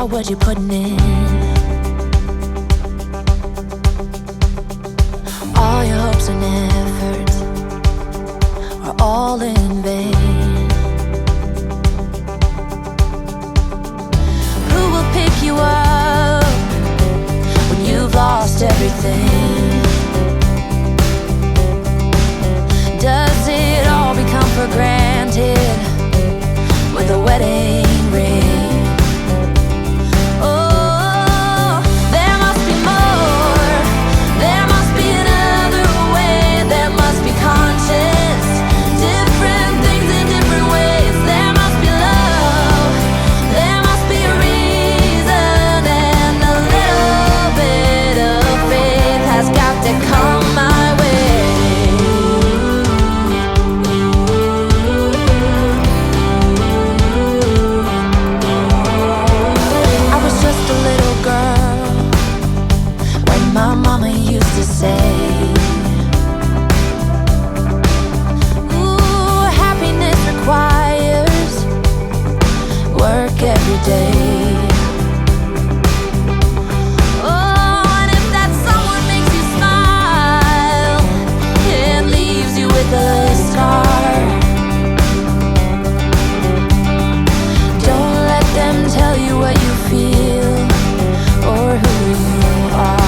about what you're putting in. All your hopes and efforts are all in vain. Who will pick you up when you've lost everything? Does it all become for granted with a wedding ring? Oh, there must be more. There must be another way. There must be conscience. Different things in different ways. There must be love. There must be a reason. And a little bit of faith has got to come my way. My mama used to say, ooh, happiness requires work every day. Oh, and if that someone makes you smile and leaves you with a scar, don't let them tell you what you feel or who you are.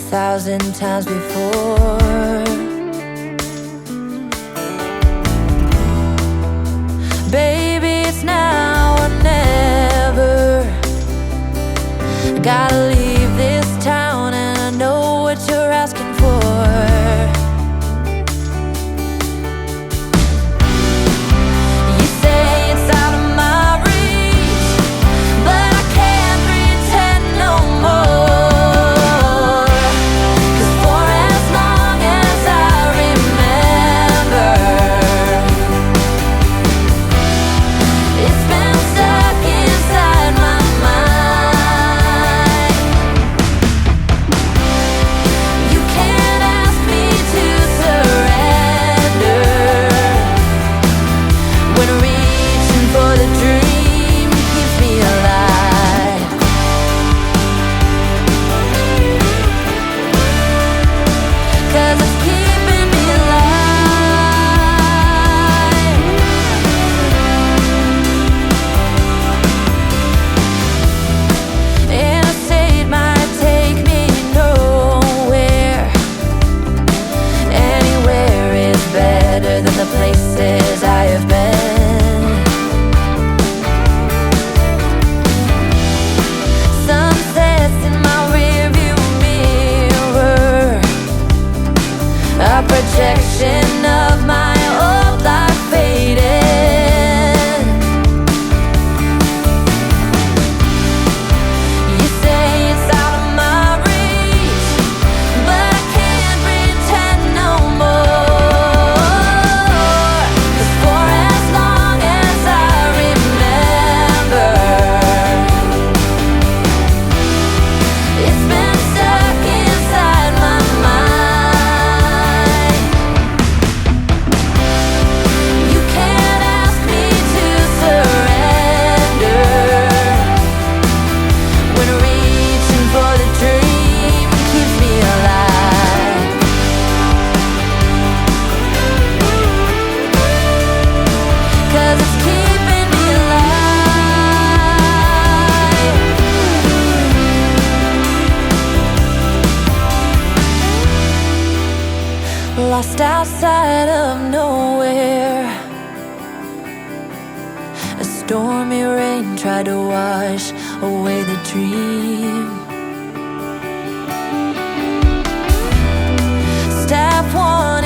1,000 times before. Baby, it's now or never. I gotta leave this town, and I know what you're asking for. You say it's out of my reach, but I can't pretend no more. 'Cause for as long as I remember, it's been stuck inside my mind. You can't ask me to surrender when reaching for the dream keeps me alive. 'Cause it's keeping me alive. Interstate might take me nowhere. Anywhere is better than the places I have been. Sunsets in my rearview mirror, a projection of my old life fading. You say it's out of my reach, but I can't pretend no more. 'Cause for as long as I remember, it's been stuck inside my mind. You can't ask me to surrender when reaching for the dream keeps me alive. 'Cause it's keeping me alive. Lost outside of nowhere, a stormy rain tried to wash away the dream. Staff one